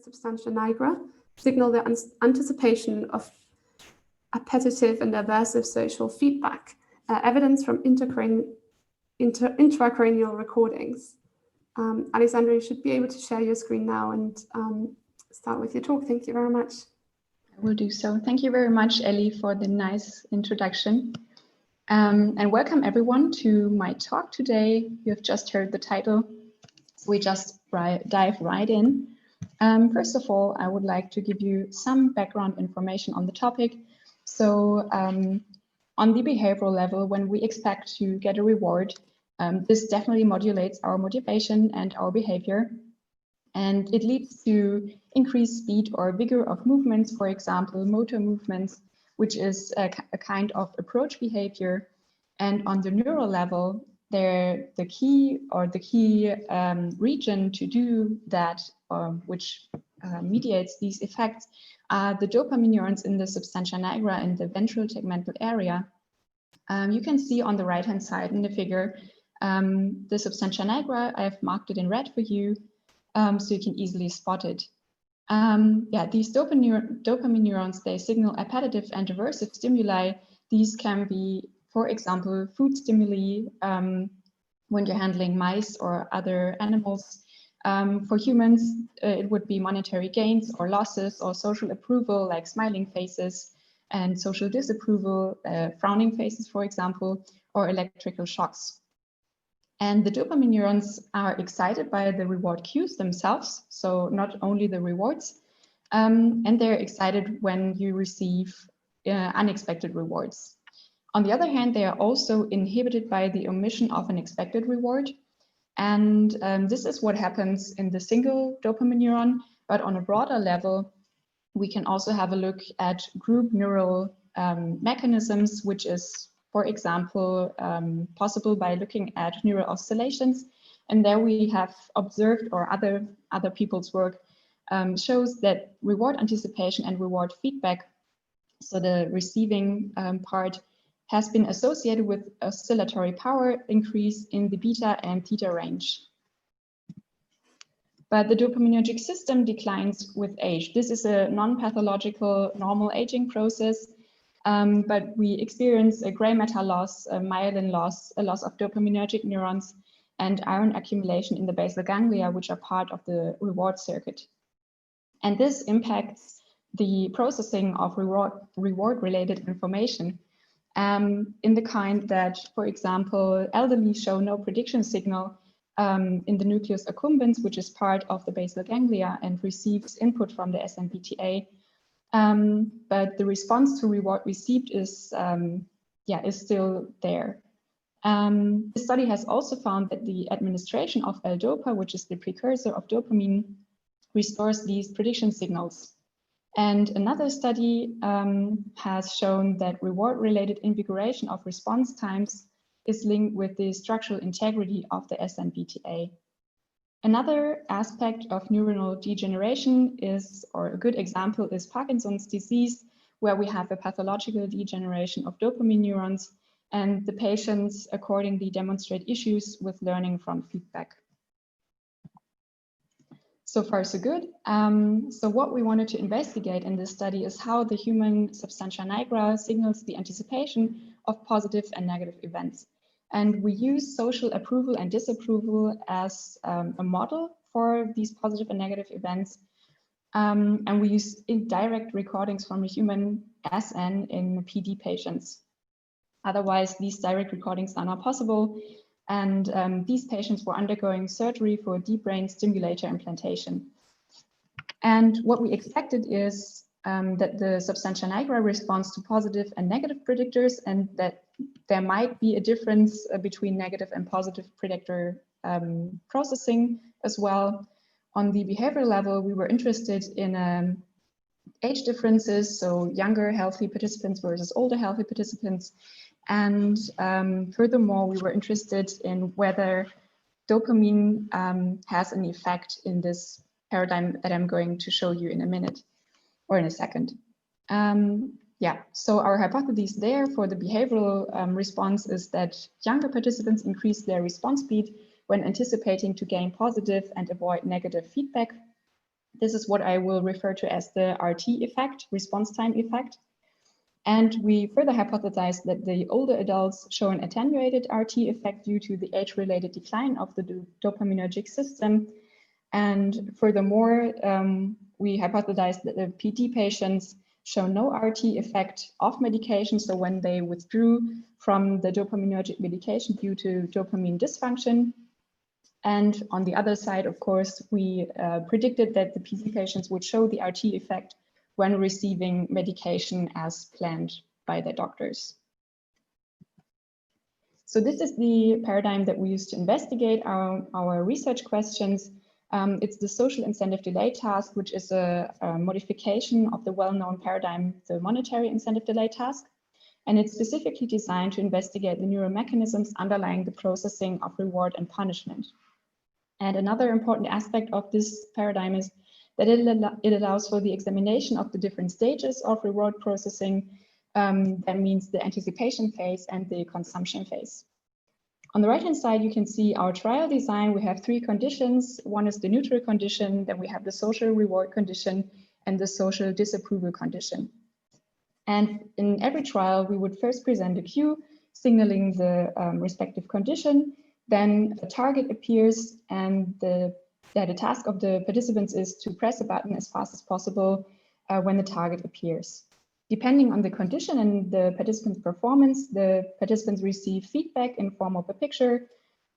substantia nigra signal the anticipation of appetitive and aversive social feedback, evidence from intracranial recordings. Alexandra, you should be able to share your screen now and start with your talk. Thank you very much. I will do so. Thank you very much, Ellie, for the nice introduction. And welcome everyone to my talk today. You have just heard the title. We just dive right in. First of all, I would like to give you some background information on the topic. So on the behavioral level, when we expect to get a reward, this definitely modulates our motivation and our behavior. And it leads to increased speed or vigor of movements, for example, motor movements, which is a kind of approach behavior. And on the neural level, the key region to do that, which mediates these effects, are the dopamine neurons in the substantia nigra and the ventral tegmental area. You can see on the right-hand side in the figure, the substantia nigra. I've marked it in red for you, so you can easily spot it. These dopamine neurons, they signal appetitive and aversive stimuli. These can be, for example, food stimuli when you're handling mice or other animals. For humans, it would be monetary gains or losses, or social approval like smiling faces, and social disapproval, frowning faces, for example, or electrical shocks. And the dopamine neurons are excited by the reward cues themselves, so not only the rewards, and they're excited when you receive unexpected rewards. On the other hand, they are also inhibited by the omission of an expected reward. And this is what happens in the single dopamine neuron, but on a broader level, we can also have a look at group neural mechanisms, which is, for example, possible by looking at neural oscillations. And there we have observed, or other people's work shows that reward anticipation and reward feedback, so the receiving part, has been associated with oscillatory power increase in the beta and theta range. But the dopaminergic system declines with age. This is a non-pathological normal aging process, but we experience a gray matter loss, a myelin loss, a loss of dopaminergic neurons, and iron accumulation in the basal ganglia, which are part of the reward circuit. And this impacts the processing of reward-related information. In the kind that, for example, elderly show no prediction signal in the nucleus accumbens, which is part of the basal ganglia and receives input from the SMPTA. But the response to reward received is still there. The study has also found that the administration of L-DOPA, which is the precursor of dopamine, restores these prediction signals. And another study has shown that reward-related invigoration of response times is linked with the structural integrity of the SMPTA. Another aspect of neuronal degeneration is, or a good example is Parkinson's disease, where we have a pathological degeneration of dopamine neurons, and the patients accordingly demonstrate issues with learning from feedback. So far, so good. So what we wanted to investigate in this study is how the human substantia nigra signals the anticipation of positive and negative events. And we use social approval and disapproval as a model for these positive and negative events. And we use indirect recordings from a human SN in PD patients. Otherwise, these direct recordings are not possible. And these patients were undergoing surgery for deep brain stimulator implantation. And what we expected is that the substantia nigra responds to positive and negative predictors, and that there might be a difference between negative and positive predictor processing as well. On the behavioral level, we were interested in age differences, so younger healthy participants versus older healthy participants. And furthermore, we were interested in whether dopamine has an effect in this paradigm that I'm going to show you in a minute or in a second. So our hypothesis there for the behavioral response is that younger participants increase their response speed when anticipating to gain positive and avoid negative feedback. This is what I will refer to as the RT effect, response time effect. And we further hypothesized that the older adults show an attenuated RT effect due to the age-related decline of the dopaminergic system. And furthermore, we hypothesized that the PD patients show no RT effect of medication. So when they withdrew from the dopaminergic medication due to dopamine dysfunction. And on the other side, of course, we predicted that the PD patients would show the RT effect when receiving medication as planned by their doctors. So this is the paradigm that we use to investigate our research questions. It's the social incentive delay task, which is a modification of the well-known paradigm, the monetary incentive delay task. And it's specifically designed to investigate the neural mechanisms underlying the processing of reward and punishment. And another important aspect of this paradigm is that it allows for the examination of the different stages of reward processing. That means the anticipation phase and the consumption phase. On the right-hand side, you can see our trial design. We have three conditions. One is the neutral condition, then we have the social reward condition and the social disapproval condition. And in every trial, we would first present a cue signaling the respective condition. Then a target appears, and the task of the participants is to press a button as fast as possible when the target appears. Depending on the condition and the participant's performance, the participants receive feedback in form of a picture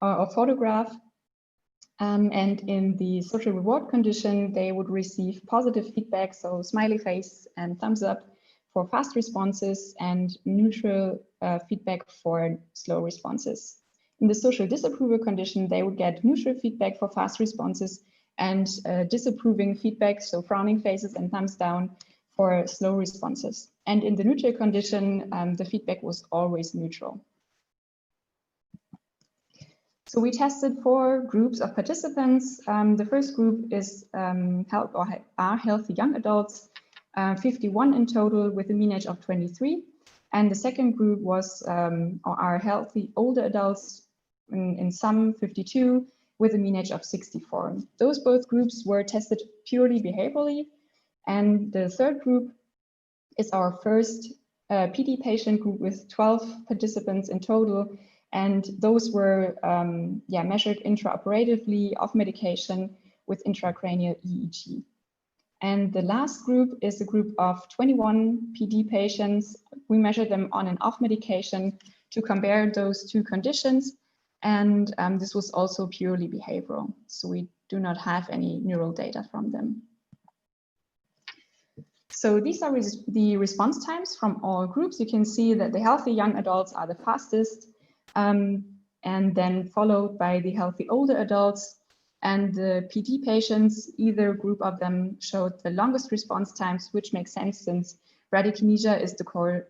or photograph. And in the social reward condition, they would receive positive feedback, so smiley face and thumbs up for fast responses, and neutral feedback for slow responses. In the social disapproval condition, they would get neutral feedback for fast responses and disapproving feedback, so frowning faces and thumbs down, for slow responses. And in the neutral condition, the feedback was always neutral. So we tested 4 groups of participants. The first group is healthy young adults, 51 in total with a mean age of 23. And the second group was our healthy older adults, in sum 52, with a mean age of 64. Those both groups were tested purely behaviorally. And the third group is our first PD patient group with 12 participants in total. And those were measured intraoperatively off medication with intracranial EEG. And the last group is a group of 21 PD patients. We measured them on and off medication to compare those two conditions. And this was also purely behavioral. So we do not have any neural data from them. So these are the response times from all groups. You can see that the healthy young adults are the fastest, and then followed by the healthy older adults. And the PD patients, either group of them showed the longest response times, which makes sense since bradykinesia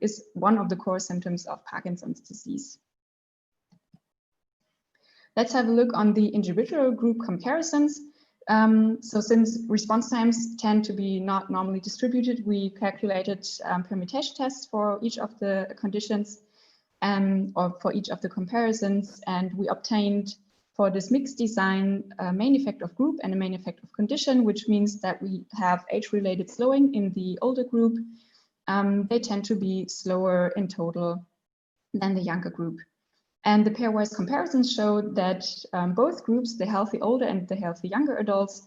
is one of the core symptoms of Parkinson's disease. Let's have a look on the individual group comparisons. So since response times tend to be not normally distributed, we calculated permutation tests for each of the conditions or for each of the comparisons. And we obtained for this mixed design a main effect of group and a main effect of condition, which means that we have age-related slowing in the older group. They tend to be slower in total than the younger group. And the pairwise comparisons showed that both groups, the healthy older and the healthy younger adults,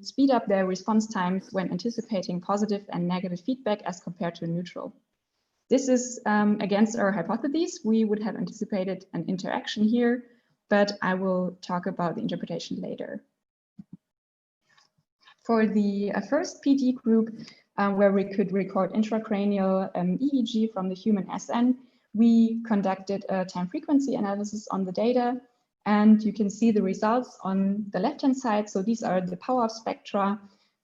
speed up their response times when anticipating positive and negative feedback as compared to neutral. This is against our hypotheses. We would have anticipated an interaction here, but I will talk about the interpretation later. For the first PD group, where we could record intracranial EEG from the human SN, we conducted a time frequency analysis on the data, and you can see the results on the left-hand side. So these are the power spectra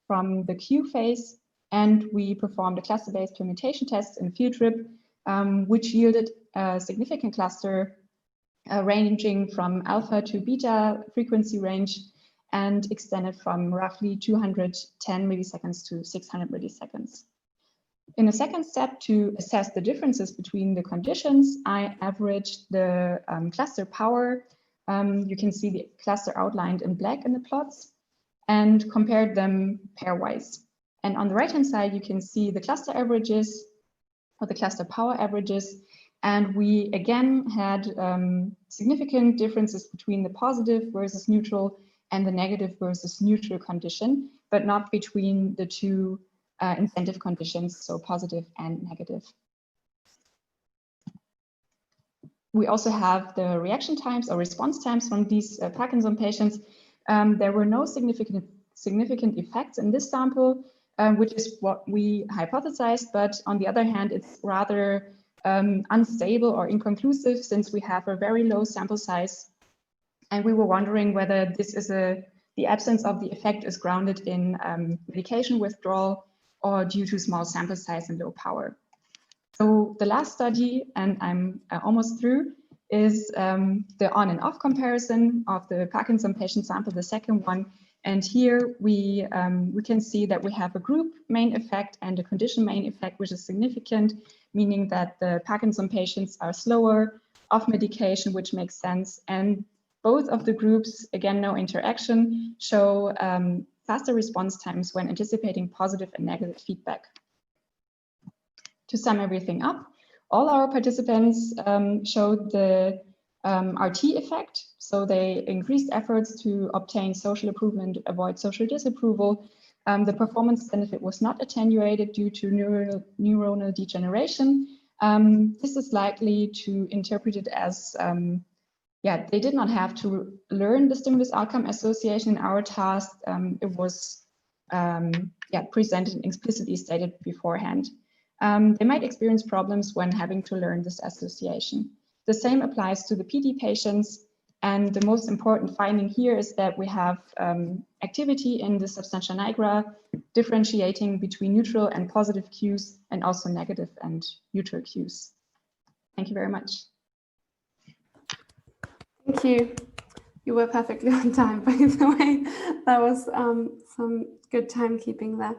from the Q phase, and we performed a cluster-based permutation test in a field trip, which yielded a significant cluster ranging from alpha to beta frequency range and extended from roughly 210 milliseconds to 600 milliseconds. In a second step, to assess the differences between the conditions, I averaged the cluster power. You can see the cluster outlined in black in the plots. and compared them pairwise. And on the right-hand side, you can see the cluster averages or the cluster power averages. And we again had significant differences between the positive versus neutral and the negative versus neutral condition, but not between the two incentive conditions, so positive and negative. We also have the reaction times or response times from these Parkinson patients. There were no significant effects in this sample, which is what we hypothesized, but on the other hand, it's rather unstable or inconclusive since we have a very low sample size. And we were wondering whether this is the absence of the effect is grounded in medication withdrawal or due to small sample size and low power. So the last study, and I'm almost through, is the on and off comparison of the Parkinson patient sample, the second one. And here we can see that we have a group main effect and a condition main effect, which is significant, meaning that the Parkinson patients are slower off medication, which makes sense. And both of the groups, again, no interaction, show faster response times when anticipating positive and negative feedback. To sum everything up, all our participants showed the RT effect. So they increased efforts to obtain social approval and avoid social disapproval. The performance benefit was not attenuated due to neuronal degeneration. This is likely to interpret it as, they did not have to learn the stimulus outcome association in our task. It was presented and explicitly stated beforehand. They might experience problems when having to learn this association. The same applies to the PD patients. And the most important finding here is that we have activity in the substantia nigra, differentiating between neutral and positive cues, and also negative and neutral cues. Thank you very much. Thank you. You were perfectly on time, by the way. That was some good timekeeping there.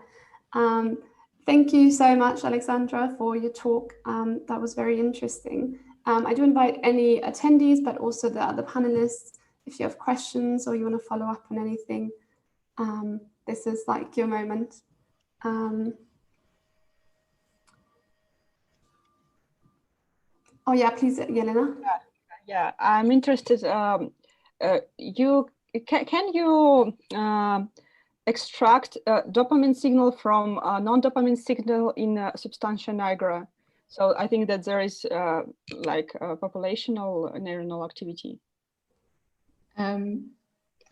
Thank you so much, Alexandra, for your talk. That was very interesting. I do invite any attendees, but also the other panelists, if you have questions or you want to follow up on anything, this is like your moment. Oh yeah, please, Yelena. Yeah, I'm interested. Can you extract dopamine signal from non-dopamine signal in substantia nigra? So I think that there is like a populational neuronal activity.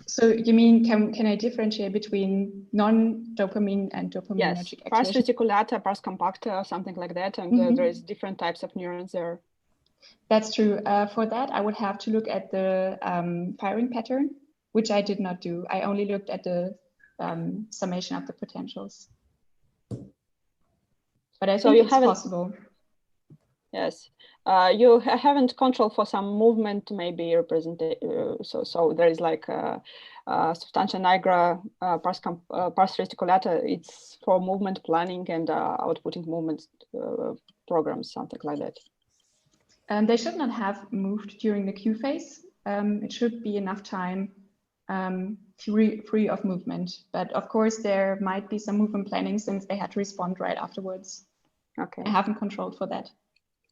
So you mean, can I differentiate between non-dopamine and dopaminergic Yes, pars activation? reticulata, pars compacta, something like that. And there is different types of neurons there. That's true. For that, I would have to look at the firing pattern, which I did not do. I only looked at the summation of the potentials. But I think it's possible. Yes, you haven't control for some movement, maybe represented. So there is like substantia nigra, pars reticulata. It's for movement planning and outputting movement programs, something like that. They should not have moved during the Q phase. It should be enough time free of movement. But of course, there might be some movement planning since they had to respond right afterwards. Okay. I haven't controlled for that.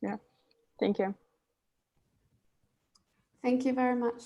Yeah, thank you. Thank you very much.